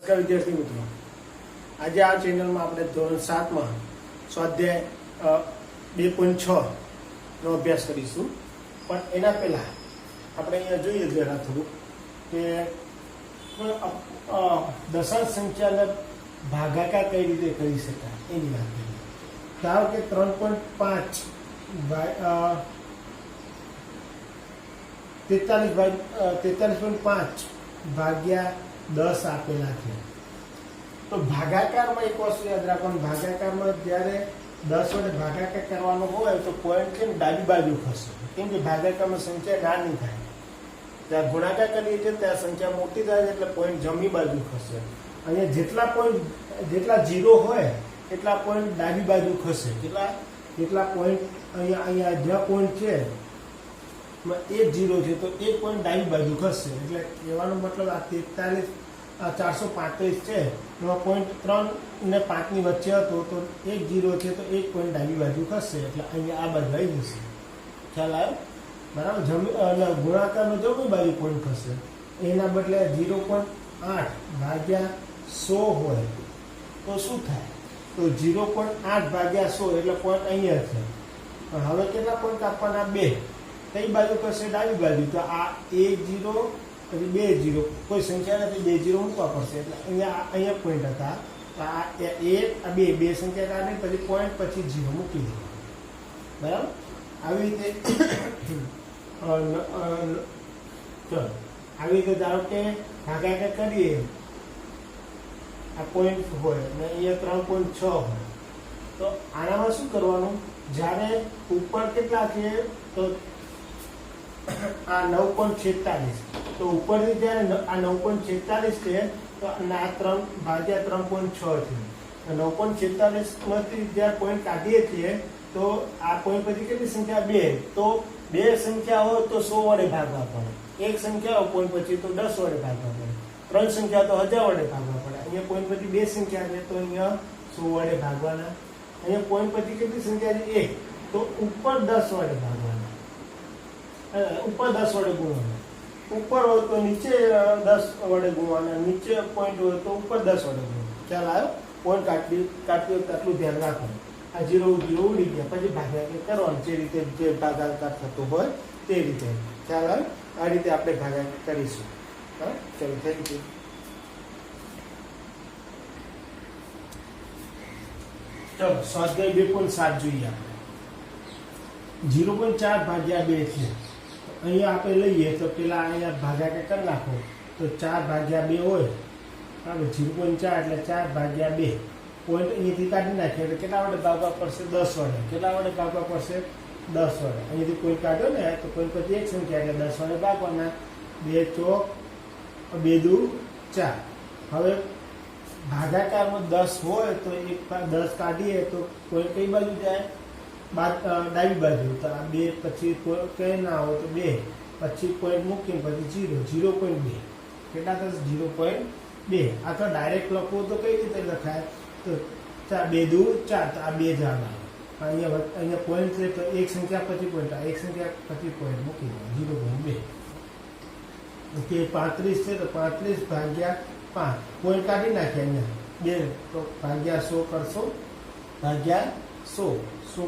વિદ્યાર્થી મિત્રો, આજે આ ચેનલમાં આપણે ધોરણ 7માં સ્વાધ્યાય 2.6 નો અભ્યાસ કરીશું. પણ એના પહેલા આપણે અહીંયા જોઈએ જરા થોડું કે દશાંશ સંખ્યાને ભાગાકાર કઈ રીતે કરી શકાય એની વાત કરીએ. ધારો કે 43.5 ભાગ્યા 10 આપેલા છે. તો ભાગાકારમાં એક વસ્તુ યાદ રાખવાનું, ભાગાકારમાં જ્યારે 10 વડે ભાગાકાર કરવાનો હોય તો પોઈન્ટ છે ને ડાબી બાજુ ખસે, કેમ કે ભાગાકારમાં સંખ્યા નાની થાય. ત્યાં ગુણાકાર કરીએ છીએ ત્યાં સંખ્યા મોટી થાય એટલે પોઈન્ટ જમણી બાજુ ખસે. અહીંયા જેટલા ઝીરો હોય એટલા પોઈન્ટ ડાબી બાજુ ખસે. કેટલા પોઈન્ટ અહીંયા જ્યાં પોઈન્ટ છે એક ઝીરો છે તો એક પોઈન્ટ ડાબી બાજુ ખસશે. એટલે કહેવાનો મતલબ આ 435 છે એમાં પોઈન્ટ 3 ને 5 ની વચ્ચે હતો તો એક ઝીરો છે તો એક પોઈન્ટ ડાબી બાજુ ખસશે. એટલે અહીંયા આ બાજુ આવી જશે. ખ્યાલ આવ્યો? બરાબર. ગુણાકારનો જમણી બાજુ પોઈન્ટ ખસશે. એના બદલે 0.8 ભાગ્યા 100 હોય તો શું થાય? તો 0.8 ભાગ્યા 100 એટલે પોઈન્ટ અહીંયા છે. પણ હવે કેટલા પોઈન્ટ આપવાના? 2. કઈ બાજુ કરશે? ડાબી બાજુ. તો આ 1 0 પછી 2 0, કોઈ સંખ્યા નથી, 2 0 મૂકવા પડશે. એટલે અહીંયા પોઈન્ટ હતા. આ 1 આ 2 બે સંખ્યા કાઢી પછી પોઈન્ટ પછી 0 મૂકી દેવાનું. બરાબર. આવી રીતે ચલો આવી રીતે ધારો કે ભાગાકાર કરીએ. આ પોઈન્ટ હોય અને અહીંયા 3.6 હોય તો આનામાં શું કરવાનું? જ્યારે ઉપર કેટલા છે તો આ 9.46, તો ઉપરથી જ્યારે આ 9.46 છે તો આ 3 ભાગ્યા 3.6 છે. 9.46 માંથી જ્યારે પોઈન્ટ કાઢીએ છીએ તો આ પોઈન્ટ પછી કેટલી સંખ્યા? 2. તો 2 સંખ્યા હોય તો 100 વડે ભાગવા પડે. એક સંખ્યા હોય પોઈન્ટ પછી તો 10 વડે ભાગવા પડે. 3 સંખ્યા તો 1000 વડે ભાગવા પડે. અહીંયા પોઈન્ટ પછી 2 સંખ્યા છે તો અહીંયા 100 વડે ભાગવાના. અહીંયા પોઈન્ટ પછી કેટલી સંખ્યા છે? 1. તો ઉપર 10 વડે ભાગવાના. ઉપર 10 વડે ગુણવાના. ઉપર હોય તો નીચે 10 વડે ગુણવાના. નીચે પોઈન્ટ હોય તો ઉપર 10 વડે ગુણવાના. ખ્યાલ આવ્યો? પોઈન્ટ કાઢતી વખતે આટલું ધ્યાન રાખવાનું. આ 0 ઉડી ગયા પછી ભાગાકાર કરવાનું. જે રીતે જે ભાગાકાર થતો હોય તે રીતે. ખ્યાલ આવે? આ રીતે આપણે ભાગાકાર કરીશું. હા, ચલો, થેન્ક યુ. ચલો સ્વાધ્યાય 2.7 જોઈએ આપણે. 0.4 ભાગ્યા 2 છે. અહીંયા આપણે લઈએ તો પેલા અહીંયા ભાગાકાર કરી નાખો તો 4 ભાગ્યા 2 હોય. બરાબર. 0.4 એટલે 4 ભાગ્યા 2. પોઈન્ટ અહીંયાથી કાઢી નાખીએ એટલે કેટલા વડે ભાગવા પડશે? 10 વડે. કેટલા વડે ભાગવા પડશે? 10 વડે. અહીંયાથી પોઈન્ટ કાઢ્યો ને તો પોઈન્ટ પછી એક સંખ્યા એટલે 10 વડે ભાગવાના. 2 ચોક 2 દુ 4. હવે ભાગાકારમાં 10 હોય તો 10 કાઢીએ તો પોઈન્ટ કઈ બાજુ જાય? ડાબી બાજુ. તો આ 2 પછી કઈ ના હોય તો 2 પછી પોઈન્ટ મૂકીને પછી 0. 0.2 કેટલા થશે? 0.2. આ તો ડાયરેક્ટ લખવું તો કઈ રીતે લખાય? તો 2 દુ 4. તો આ 2 જવાબ આવે. અહીંયા પોઈન્ટ છે તો એક સંખ્યા પછી પોઈન્ટ, એક સંખ્યા પછી પોઈન્ટ મૂકી દો. 0.2. ઓકે. 35 છે તો 35 ભાગ્યા 5. પોઈન્ટ કાઢી નાખ્યા અહીંયા 2 તો ભાગ્યા 100 કરશો. ભાગ્યા 100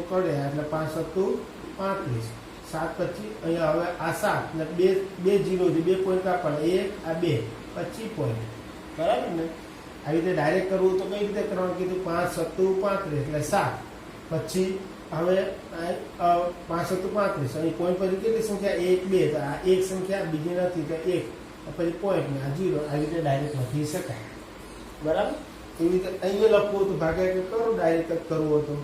કરે એટલે 5 સત્તું 35. 7 પછી અહીંયા હવે આ 7 એટલે 2 0 છે, 2 પોઈન્ટ આપવાના. 1 આ 2 પછી પોઈન્ટ. બરાબર ને? આવી રીતે ડાયરેક્ટ કરવું તો કઈ રીતે કરવાનું કીધું? 5 સત્તું 35 એટલે 7 પછી હવે 5 સત્તું 35. અહીં પોઈન્ટ પછી કેટલી સંખ્યા? 1 2. તો આ એક સંખ્યા બીજી નથી તો 1 પછી પોઈન્ટ ને આ 0. આવી રીતે ડાયરેક્ટ લખી શકાય. બરાબર. એવી રીતે અહીંયા લખવું તો ભાગાકાર કરો. ડાયરેક્ટ કરવું હતો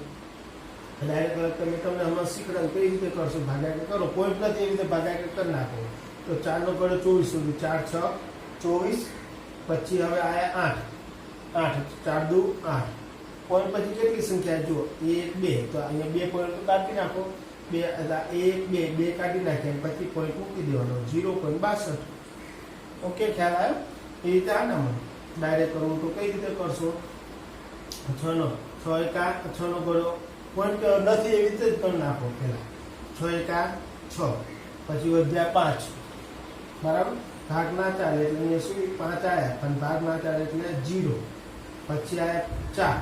ડાયરેક્ટ તમે તમને હમણાં શીખડાવું કઈ રીતે કરશો. ભાગાકાર કરો. પોઈન્ટ નથી એવી રીતે ભાગાકાર કરી નાખો. તો 4 નો ગળો 24 સુધી. 4 6 24. પછી હવે આયા 8. 4 દુ 8. પોઈન્ટ પછી કેટલી સંખ્યા? જુઓ 1 2. તો અહીંયા 2 પોઈન્ટ કાઢી નાખો. 2 કાઢી નાખ્યા પછી પોઈન્ટ મૂકી દેવાનો. 0.62. ઓકે, ખ્યાલ આવ્યો? એ રીતે આનામાં ડાયરેક્ટ કરવું તો કઈ રીતે કરશો? 6 નો ગળો પોઈન્ટ નથી એવી રીતે જ કરી નાખો. પેલા 6 1 6 પછી વધ્યા 5. બરાબર. ભાગ ના ચાલે એટલે અહીંયા શું 5 આવ્યા, પણ ભાગ ના ચાલે એટલે 0. પછી આવ્યા 4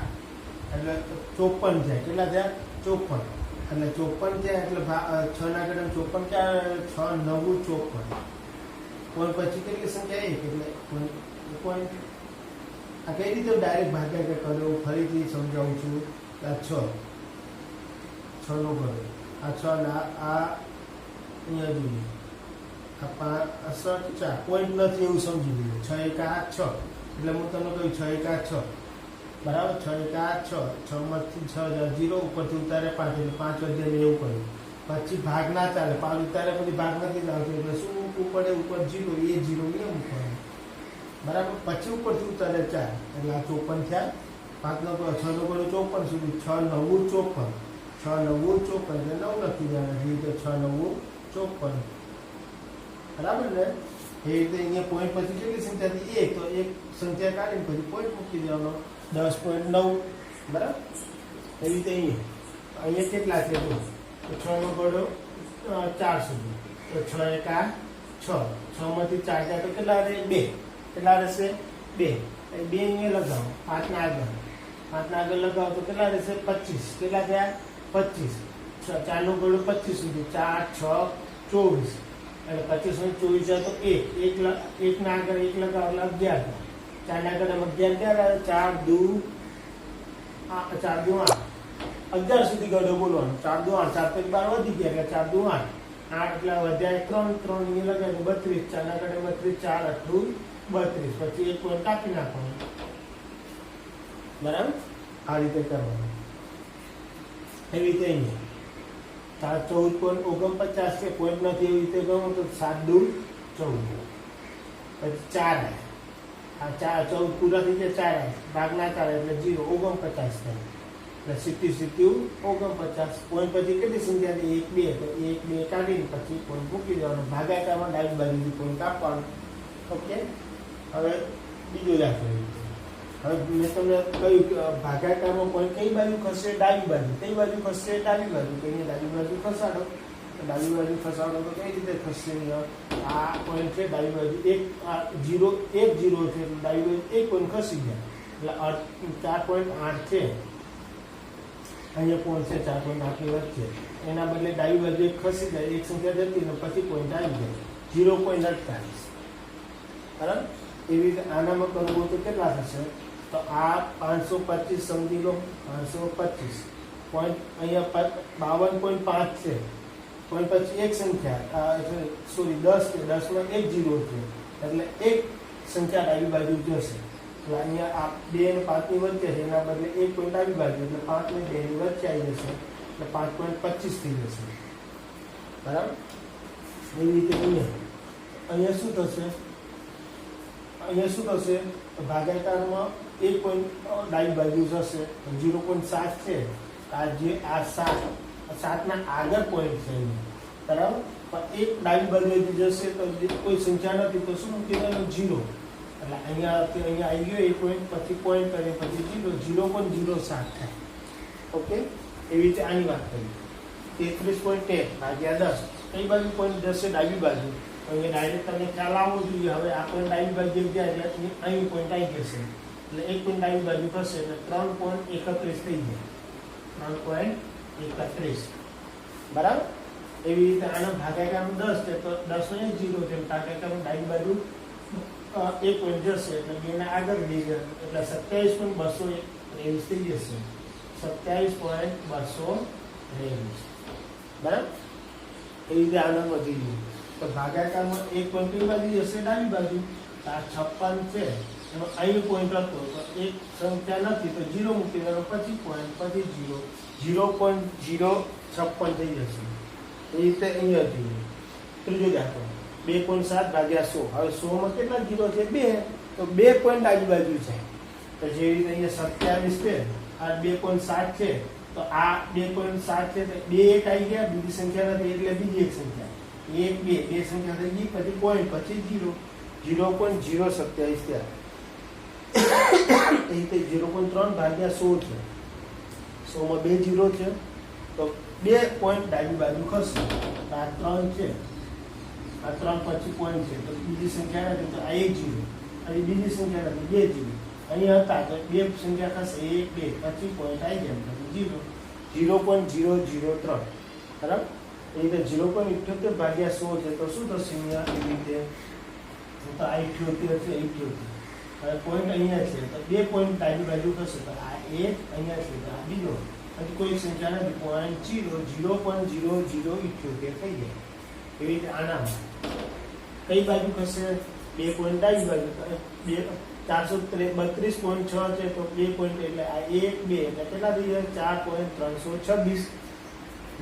એટલે 54 જાય. કેટલા થયા? 54. એટલે 54 થયા એટલે 6 ના ગણે 54 ક્યાં? 6 9 54. પોઈન્ટ પછી કેટલી સંખ્યા? 1. એટલે પોઈન્ટ. આ કઈ રીતે ડાયરેક્ટ ભાગાકાર કર્યો ફરીથી સમજાવું છું. આ 6 નો કર્યો, આ 6 ના આ અહીંયા જોઈએ, આ 5 4 પોઈન્ટ નથી એવું સમજી લીધું. 6 એકા 6 એટલે હું તમને કહ્યું 6 એકા 6 બરાબર. 6 એકા 6, 6 માંથી 6 0 ઉપરથી ઉતારે 5 એટલે 5 વધે એવું કર્યું. પછી ભાગ ના ચાલે, 5 ઉતારે પછી ભાગ નથી ચાલતો એટલે શું મૂકવું પડે? ઉપર 0, એ 0 એ મૂકવાનું બરાબર. પછી ઉપરથી ઉતારે 4 એટલે આ 54 થયા. 5 નો 6 નો ગણો 54 સુધી, 6 9 54, 6 9 54 એટલે 9 લખી દેવાના. એ રીતે 6 9 54 બરાબર ને. એ રીતે અહીંયા પોઈન્ટ પછી કેટલી સંખ્યા હતી? 1. તો એક સંખ્યા કાઢીને પછી પોઈન્ટ મૂકી દેવાનો 10.9 બરાબર. એ રીતે અહીંયા કેટલા છે? તો 6 નો ગણો 4 સુધી, તો 6 એકા 6, 6 માંથી 4 જાય તો કેટલા રહે? 2. કેટલા રહેશે? 2. 2 અહીંયા લગાવો, 5 ના આગળ, 5 ના આગળ લગાવો તો કેટલા રહેશે? 25. કેટલા થયા? 25. 4 નો ગણો 25 સુધી, 4 6 24 એટલે 25 જાય તો 1 ના આગળ 1 લગાવો એટલે 11. 4 ના આગળ 11 4 દુ 8 11 સુધી ગણો બોલવાનો. 4 દુ 8, 4 તો 12 વધી ગયા એટલે 4 દુ 8, 8 એટલે વધ્યા 3 અહીંયા લગાવી 32. 4 ના આગળ 32, 4 8 32. પછી એક પોઈન્ટ કાપી નાખવાનો બરાબર. આ રીતે કરવાનું. એવી રીતે અહીંયા 14.49 છે, પોઈન્ટ નથી એવી રીતે ગણો તો 7 દુ 14. પછી 4 આ 14 પૂરા થઈ ગયા, 4 ભાગ ના ચાલે એટલે 0, 49 થાય એટલે 70 49. પોઈન્ટ પછી કેટલી સંખ્યા હતી? 1 2. તો 1 2 કાઢીને પછી પોઈન્ટ મૂકી દેવાનો. ભાગાકારમાં ડાબી બાજુથી પોઈન્ટ કાપવાનો. ઓકે. હવે બીજો દાખલો. હવે મેં તમને કહ્યું કે ભાગાકારમાં પોઈન્ટ કઈ બાજુ ખસશે? ડાબી બાજુ. કઈ બાજુ ખસશે? ડાબી બાજુ. તો અહીંયા ડાબી બાજુ ખસાડો. તો ડાબી બાજુ ખસાડો તો કઈ રીતે ખસશે? આ પોઈન્ટ છે ડાબી બાજુ 1 0 છે એટલે ડાબી બાજુ 1 પોઈન્ટ ખસી ગયા એટલે 4.8 છે. અહીંયા પોઈન્ટ છે 4.8 ની વચ્ચે, એના બદલે ડાબી બાજુ 1 ખસી જાય, એક સંખ્યા જતી ને પછી પોઈન્ટ આવી જાય 0.48 બરાબર. એવી રીતે આનામાં કરવું તો કેટલા થશે? તો આ 525 સમજી લો, 525 પોઈન્ટ અહીંયા 52.5 છે. પોઈન્ટ પછી એક સંખ્યા એટલે સોરી 10 છે, 10 માં 1 0 છે એટલે એક સંખ્યા ડાબી બાજુ જશે. એટલે અહીંયા આ 2 અને 5 ની વચ્ચે છે, એના બદલે 1 પોઈન્ટ ડાબી બાજુ એટલે 5 ને 2 ની વચ્ચે આવી જશે એટલે 5.25 થઈ જશે બરાબર. એવી રીતે અહીંયા શું થશે? અહીંયા શું થશે? ભાગાકારમાં 1 પોઈન્ટ ડાબી બાજુ જશે, 0.7 છે. આ જે આ 7 ના આગળ પોઈન્ટ છે બરાબર. પણ એક ડાબી બાજુ જશે તો કોઈ સંખ્યા નથી તો શું મૂકી દેવાનું? 0. એટલે અહીંયા આવી ગયો 1 પોઈન્ટ, પછી પોઈન્ટ કરે પછી 0.07 થાય. ઓકે. એવી રીતે આની વાત કરી. 33.1 ભાગ્યા 10 કઈ બાજુ પોઈન્ટ જશે? ડાબી બાજુ. અહીંયા ડાયરેક્ટ તમને ખ્યાલ આવવો જોઈએ. હવે આ પોઈન્ટ ડાબી બાજુ જાય એટલે અહીં પોઈન્ટ આવી જશે એટલે 1 પોઈન્ટ ડાબી બાજુ થશે એટલે 3.31 થઈ જાય. 3.31 બરાબર. એવી રીતે આનો ભાગાકારમાં 10 છે તો 10 ને 0 છે, ભાગાકારમાં ડાબી બાજુ 1 પોઈન્ટ જશે એટલે 2 ના આગળ લઈ જાય એટલે 27.223 થઈ જશે. 27.223 બરાબર. એવી રીતે આનો વધી ગયું. તો ભાગાકારમાં 1 પોઈન્ટ કઈ બાજુ જશે? ડાબી બાજુ. આ 56 છે એનો અહીં પોઈન્ટ હતો તો એક સંખ્યા નથી તો 0 મૂકી દેવાનો, પછી પોઈન્ટ પછી 0.056 થઈ જશે. એ રીતે અહીંયા જોઈએ. ત્રીજો દાખલો 2.7 ભાગ્યા 100. હવે 100 માં કેટલા 0 છે? 2. તો 2 પોઈન્ટ આજુબાજુ છે. તો જે રીતે અહીંયા 27 છે, આ 2.7 છે તો આ 2.7 છે તો 2 1 આવી ગયા, બીજી સંખ્યા નથી એટલે બીજી એક સંખ્યા 1 2 બે સંખ્યા થઈ ગઈ, પછી પોઈન્ટ પછી 0.027 થયા. એ રીતે 0.3 ભાગ્યા 100 છે. 100 માં 2 0 છે તો 2 પોઈન્ટ ડાબી બાજુ ખસશે. આ 3 છે આ 3 પછી પોઈન્ટ છે તો બીજી સંખ્યા નથી તો આ 1 0, અહીં બીજી સંખ્યા નથી 2 0, અહીં હતા તો બે સંખ્યા થશે 1 2 પછી પોઈન્ટ આવી જાય પછી 0 0.003 બરાબર. એ રીતે 0.78 ભાગ્યા 100 છે તો શું થશે અહીંયા એ રીતે તો આ 78 છે 78. હવે પોઈન્ટ અહીંયા છે તો બે પોઈન્ટ ડાબી બાજુ થશે તો આ એક અહીંયા છે તો આ બીજો હજી કોઈ સંખ્યા નથી પોઈન્ટ 0.0078 થઈ જાય. એવી રીતે આનામાં કઈ બાજુ થશે બે પોઈન્ટ ડાબી બાજુ બે 432.6 છે તો બે પોઈન્ટ એટલે આ 1 2 એટલે કેટલા થઈ જાય 4.326.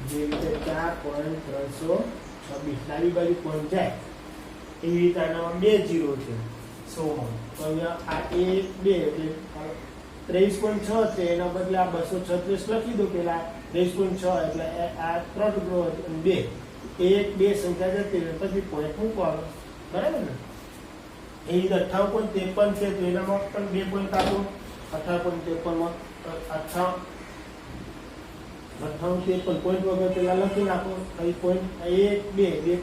જે રીતે 4.326 ડાબી બાજુ પોઈન્ટ જાય એવી રીતે આનામાં 2 0 છે 100માં તો અહીંયા આ 1 2 એટલે 23.6 છે એના બદલે આ 236 લખી દો પેલા 23.6 એટલે આ 3 ટુકડો 2 1 2 સંખ્યા જતી રહે પછી પોઈન્ટ મૂકવાનો બરાબર ને. એ રીતે 58.53 છે તો એનામાં પણ 2 પોઈન્ટ આપો 58.53 પોઈન્ટ વગર પેલા લખી નાખો પછી પોઈન્ટ 1 2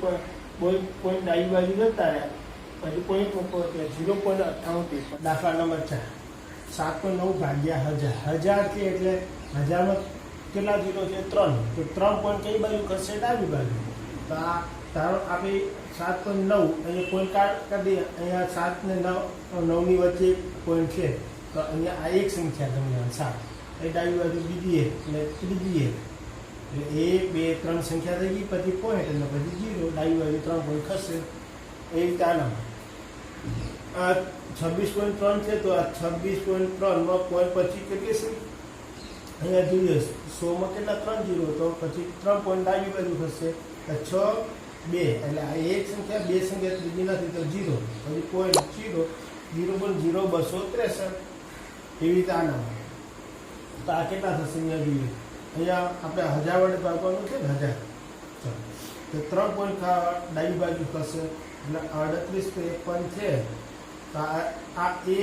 પોઈન્ટ ડાબી બાજુ જતા રહ્યા પછી પોઈન્ટ મૂકો એટલે 0.98. દાખલા નંબર 4 7.9 ભાગ્યા 1000 છે એટલે 1000માં કેટલા જીરો છે 3 તો 3 પોઈન્ટ કઈ બાજુ ખસશે ડાબી બાજુ તો આ ધારો આપણે 7.9 અહીંયા પોઈન્ટ કાઢી દઈએ અહીંયા 7 ને 9 ની વચ્ચે પોઈન્ટ છે તો અહીંયા આ એક સંખ્યા તમને 7 એ ડાબી બાજુ બીજી એક એટલે ત્રીજી એક એટલે 1 2 3 સંખ્યા થઈ ગઈ પછી પોઈન્ટ એટલે પછી 0 ડાબી બાજુ 3 પોઈન્ટ ખસશે. એ રીતે આનામાં આ 26.3 છે તો આ 26.3 માં પોઈન્ટ પછી કેટલી છે અહીંયા જોઈએ 100 માં કેટલા 3 0 તો પછી 3 પોઈન્ટ ડાબી બાજુ ખસશે 6 2 એટલે આ એક સંખ્યા બે સંખ્યા ત્રીજી નથી તો 0 પછી પોઈન્ટ 0.0263. એવી રીતે આનામાં તો આ કેટલા થશે અહીંયા જોઈએ અહીંયા આપણે 1000 વડે ભાગવાનું છે ને 1000 તો 3 પોઈન્ટ ડાબી બાજુ થશે એટલે 38.53 છે તો આ 1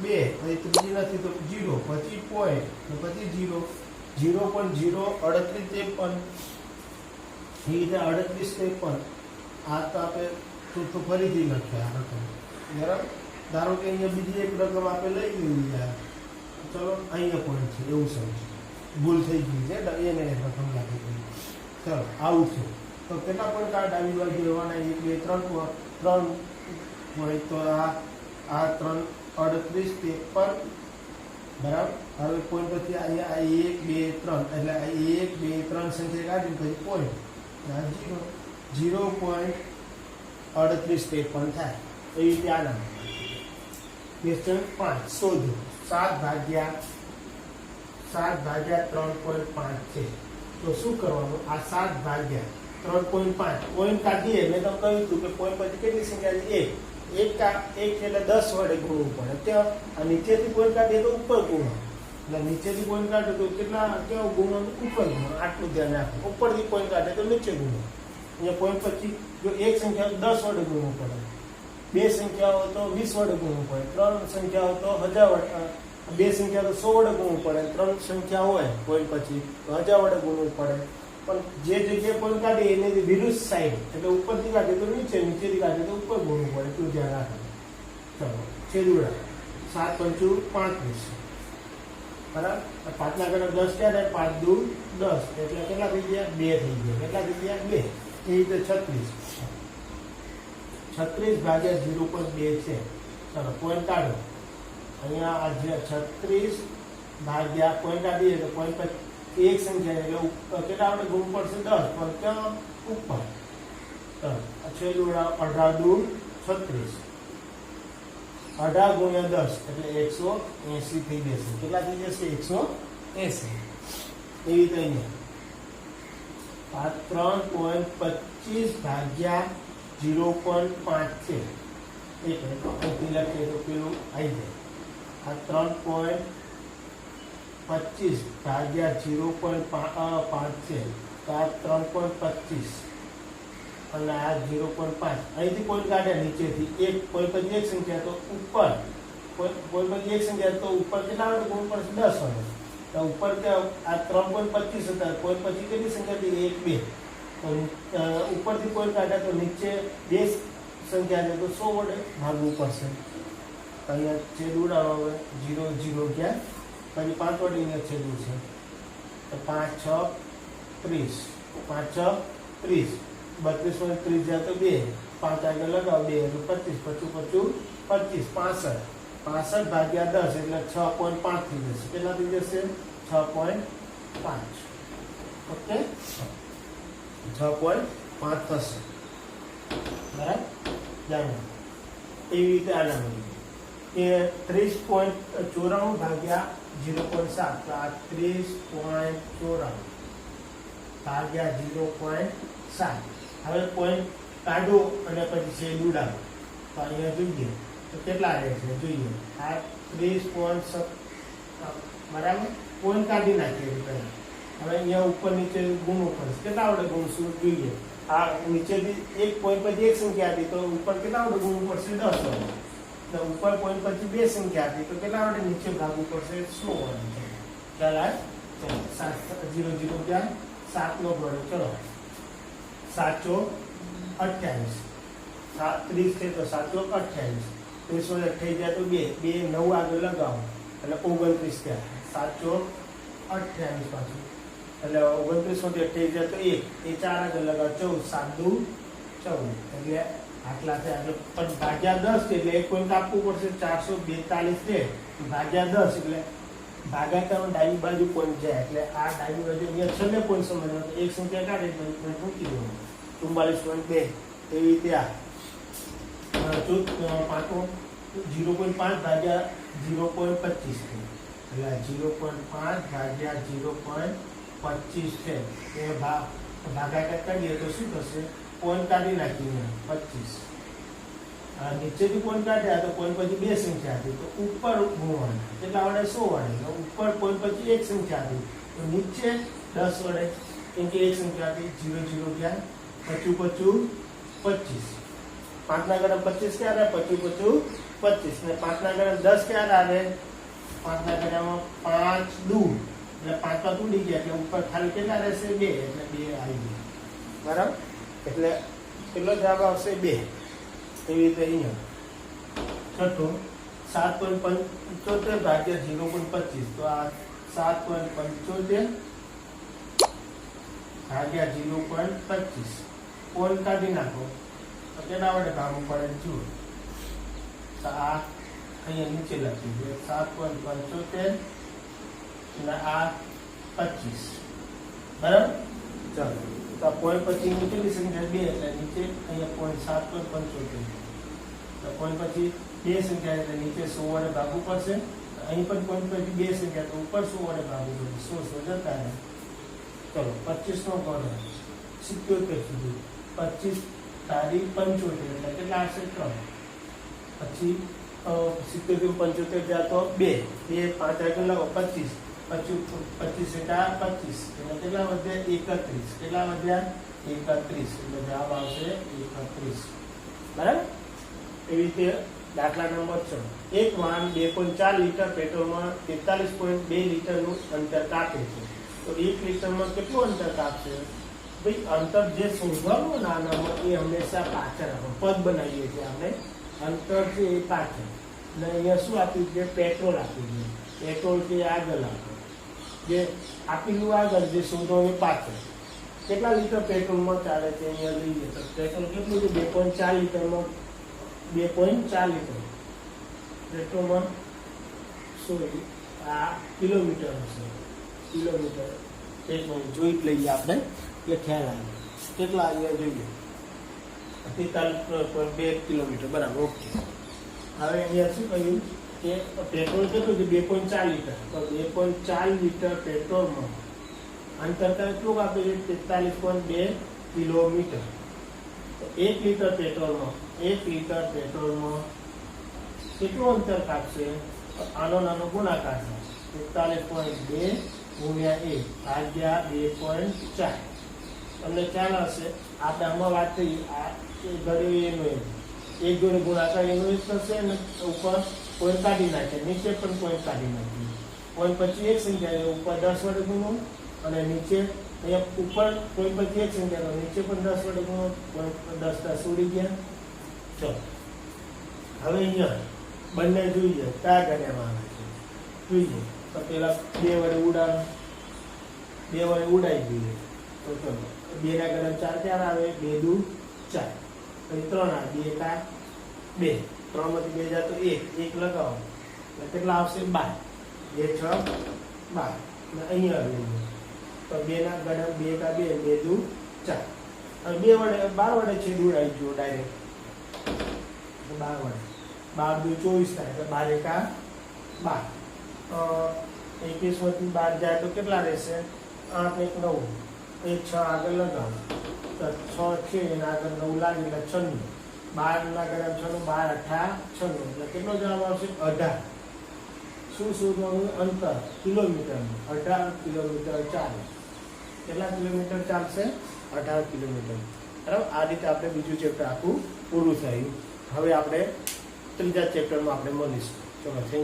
2 પછી ત્રીજી નથી તો 0 પછી પોઈન્ટ પછી 0.03853. એ રીતે 38.53 આ તો આપણે તો ફરીથી લખ્યા આ રકમ બરાબર. ધારો કે અહીંયા બીજી એક રકમ આપણે લઈ લીધી ચલો અહીંયા પોઈન્ટ છે એવું સમજો ભૂલ થઈ ગઈ છે એને રકમ લાગી ગઈ ચલો આવું છે તો કેટલા પોઈન્ટ આ ડાબી બાજુ રહેવાના 1 2 3 હોય તો આ 3 38 53 બરાબર. હવે પોઈન્ટ પછી અહીંયા 1 2 3 એટલે આ 1 2 3 સંખ્યા કાઢી પછી પોઈન્ટ 0.3853 થાય. એવી રીતે આના ક્વેશ્ચન 5 શોધો 7 ભાગ્યા 3.5 છે તો શું કરવાનું આ 7 ભાગ્યા 3.5 પોઈન્ટ કાઢીએ મેં તમને કહ્યું હતું કે પોઈન્ટ પછી કેટલી સંખ્યા છે 1 એટલે 10 વડે ગુણવું પડે ત્યાં આ નીચેથી પોઈન્ટ કાઢીએ તો ઉપર ગુણો એટલે નીચેથી પોઈન્ટ કાઢે તો કેટલા કેવું ગુણો ઉપર ગુણો આટલું ધ્યાન રાખો. ઉપરથી પોઈન્ટ કાઢે તો નીચે ગુણો. અહીંયા પોઈન્ટ પછી જો એક સંખ્યા 10 વડે ગુણવું પડે બે સંખ્યાઓ તો 20 વડે ગુણવું પડે ત્રણ સંખ્યાઓ તો 1000 વડે બે સંખ્યા તો 100 વડે ગુણવું પડે ત્રણ સંખ્યા હોય પોઈન્ટ પછી તો 1000 વડે ગુણવું પડે. પણ જે જગ્યાએ પોઈન્ટ કાઢે એની વિરુદ્ધ સાઈડ એટલે ઉપરથી કાઢે તો નીચે નીચેથી કાઢે તો ઉપર ગુણવું પડે એટલું ધ્યાન રાખે. ચલો છેદુડા 7 × 35 બરાબર. 5 ના ગણક 10 ક્યારે 5 દૂ 10 એટલે કેટલા થઈ ગયા 2 થઈ ગયા કેટલા થઈ ગયા 2. એ રીતે 36 ભાગ્યા 0.2 છે. ચલો પોઈન્ટ કાઢો અહીંયા આ જે 36 ભાગ્યા પોઈન્ટ કાઢીએ તો પોઈન્ટ પર એક સંખ્યા એટલે કેટલા આપણે ગુણ પડશે 10 પણ ક્યાં ઉપર. ચલો છેદુડા 18 દૂ 36 18 ગુણ્યા 10 એટલે 180 થઈ જશે. કેટલા થઈ જશે 180. એવી રીતે અહીંયા 3.25 ભાગ્યા 0.5 છે એટલે લખીએ તો પેલું આવી જાય આ 3.25 ભાગ્યા 0.5 છે તો આ 3.25 અને આ 0.5 અહીંથી પોઈન્ટ કાઢ્યા નીચેથી એક પોઈન્ટ પછી એક સંખ્યા તો ઉપર પોઈન્ટ પછી એક સંખ્યા તો ઉપર કેટલા વડે ગુણ પડશે 10 વડે તો ઉપર કે આ 3.25 હતા પોઈન્ટ પછી કેટલી સંખ્યા હતી 1 2 ઉપરથી પોઈન્ટ કાઢ્યા તો નીચે બે સંખ્યા છે તો 100 વડે ભાગવું પડશે. અહીંયા છેદ ઉડાડવા હોય 0 0 ક્યાં પછી 5 વડે અહીંયા છેદવું છે તો 5 6 30 5 6 30 32 વડે 30 જાય તો 2 5 આગળ લગાવો 2 એટલે 25 25 25 65 ભાગ્યા 10 એટલે 6.5 થઈ જશે. કેટલા થઈ જશે? 6.5. ઓકે 6.5 થશે. બરાબર જાણો એવી રીતે આના એ 30.94 ભાગ્યા 0.7 તો આ 30.94 ભાગ્યા 0.7. હવે પોઈન્ટ કાઢો અને પછી છેદ ઉડાડો તો અહીંયા જોઈએ તો કેટલા રહે છે જોઈએ. આ 30. બરાબર પોઈન્ટ કાઢી નાખીએ પહેલાં. હવે અહીંયા ઉપર નીચે ગુણો પડશે. કેટલા વડે ગુણશું જોઈએ. આ નીચેથી એક પોઈન્ટ પછી એક સંખ્યા હતી તો ઉપર કેટલા વડે ગુણવું પડશે? 10 વડે. તો ઉપર પોઈન્ટ પછી બે સંખ્યા હતી તો કેટલા વડે નીચે ભાગવું પડશે? 100 વડે. ખ્યાલ આવે? ચલો 0 0 ક્યાં 7 નો ગણો. ચલો 7 28 30 છે તો 7 28 30 વડે થઈ જાય તો 2 9 આગળ લગાવો એટલે 29 થયા. 7 28 પાછું એટલે 29 વડે થઈ જાય તો 1 એ 4 આગળ લગાવો 14 7 14 એટલે આટલા થયા. એટલે પણ ભાગ્યા 10 એટલે એક પોઈન્ટ આપવું પડશે. 442 છે ભાગ્યા 10 એટલે ભાગાકારમાં ડાબી બાજુ પોઈન્ટ જાય એટલે આ ડાબી બાજુ અહીંયા છેલ્લે પોઈન્ટ સમજવાનો તો એક સંખ્યા કાઢે તો પોઈન્ટ મૂકી દેવાનો 44.2 એવી રીતે આ 0.5 ભાગ્યા 0.25 એટલે 0.5 ભાગ્યા 0.25 છે એ ભાગાકાર કરીએ તો શું થશે? પોઈન્ટ કાઢી નાખીએ 25. નીચેથી પોઈન્ટ કાઢ્યા તો પોઈન્ટ પછી બે સંખ્યા હતી તો ઉપર ગુણવાના કેટલા વડે? 100 વડે. ઉપર પોઈન્ટ પછી એક સંખ્યા હતી તો નીચે 10 વડે કેમ કે એક સંખ્યા હતી 0 0 ક્યાં 25 25 5 ના ગરમ 25 ક્યાં આવે? 25 25 ને 5 ના ગરમ 10 ક્યાં આવે? 5 ના ગરમ 5 દૂર એટલે 5 માં તૂટી ગયા એટલે ઉપર ખાલી કેટલા રહેશે? 2 એટલે 2 આવી ગયા. બરાબર એટલે કેટલો જવાબ આવશે? 2. એવી રીતે અહીંયા છઠ્ઠું 7.75 ભાગ્યા 0.25 તો આ 7.75 ભાગ્યા 0.25 પોઈન્ટ કાઢી નાખો તો કેટલા વડે ભાગવું પડે? જુઓ તો આ અહીંયા નીચે લખી દે 7.75 અને આ 25. બરાબર ચાલો તો પોઈન્ટ પછી નીચેની સંખ્યા 2 એટલે નીચે અહીંયા પોઈન્ટ 7.75 તો પોઈન્ટ પછી બે સંખ્યા એટલે નીચે 100 વડે ભાગવું પડશે. અહીં પણ પોઈન્ટ પછી બે સંખ્યા તો ઉપર 100 વડે ભાગવું પડશે. 100 જતા રહે. ચલો 25 નો ગણો 77 સુધી 25 તારીખ 75 એટલે કેટલા આવશે? 3. પછી 77 75 જાય તો 2 5 આગળ લાવો 25 25 એટલે 25 એટલે કેટલા વધ્યા? 31. કેટલા વધ્યા? 31 એટલે જવાબ આવશે 31. બરાબર એવી રીતે દાખલા નંબર 6. એક વાહન 2.4 લીટર પેટ્રોલમાં 43.2 લીટરનું અંતર કાપે છે તો 1 લીટરમાં કેટલું અંતર કાપશે? ભાઈ અંતર જે શોધવાનું નાનામાં એ હંમેશા પાછળ આપણે પદ બનાવીએ છીએ. આપણે અંતર છે એ પાછળ અને અહીંયા શું આપ્યું છે? પેટ્રોલ આપ્યું છે. પેટ્રોલ છે આગળ આપ્યું જે આપેલું આગળ જે શોધવાનું પાછળ. કેટલા લીટર પેટ્રોલમાં ચાલે છે અહીંયા લઈએ તો પેટ્રોલ કેટલું છે? 2.4 લીટરમાં 2.4 લીટર પેટ્રોલમાં સોરી આ કિલોમીટર હશે. કિલોમીટર એક મિનિટ જોઈ લઈએ આપણે એટલે ખ્યાલ આવે કેટલા અહીંયા જોઈએ 43.2 કિલોમીટર. બરાબર ઓકે. હવે અહીંયા શું કહ્યું કે પેટ્રોલ કેટલું છે? 2.4 લીટર તો 2.4 લીટર પેટ્રોલમાં અંતર કેટલું આપે છે? 43.2 કિલોમીટર. તો 1 લીટર પેટ્રોલમાં કેટલું અંતર કાપશે? આનો નાનો ગુણાકાર છે 43.2 ગુણ્યા 1 ભાગ્યા 2.4. તમને ખ્યાલ હશે આપણે આમાં વાત થઈ આ ઘડી એનો એક જોડે ગુણાકાર એનો એક થશે અને ઉપર પોઈન્ટ કાઢી નાખે નીચે પણ પોઈન્ટ કાઢી નાખીએ. પોઈન્ટ પછી એક સંખ્યા ઉપર 10 વડે ગુણો અને નીચે અહીંયા ઉપર કોઈ પછી એક સંખ્યા નીચે પણ 10 વડે ગુણો, 10 ઉડી ગયા. ચલો હવે અહીંયા બંને જોઈએ કયા ગણ્યામાં આવે છે જોઈએ. તો પેલા 2 વડે ઉડાડ, 2 વડે ઉડાઈ જોઈએ. તો ચલો 2 ના ગણ્યા 4 ક્યારે આવે? 2 દુ 4, પછી 3 આવે, 2 કા 2, 3 માંથી 2 જાય તો 1 લગાવો એટલે કેટલા આવશે? 12. 2 6 12. અને અહીંયા આવી તો 2 ના ગણ્યા 2 કા 2, 2 દુ 4, અને 2 વડે 12 વડે છેદ ઉડાઈ ગયો ડાયરેક્ટ. 12 વડે 12 દુ 24 થાય એટલે 12 એકા 12. 21 માંથી 12 જાય તો કેટલા રહેશે? 8 1 9, 1 6 આગળ લગાવો તો 6 છે એના આગળ 9 લાગે એટલે 96. 12 ના ગણ્યા 96, 12 8 96 એટલે કેટલો જવાબ આવશે? 18. શું શોધવાનું? અંતર કિલોમીટરનું. 18 કિલોમીટર ચાલે. કેટલા કિલોમીટર ચાલશે? 18 કિલોમીટર. બરાબર. આ રીતે આપણે બીજું ચેપ્ટર આખું પૂરું થયું. હવે આપણે ત્રીજા ચેપ્ટરમાં આપણે મળીશું. ચલો થેન્ક યુ.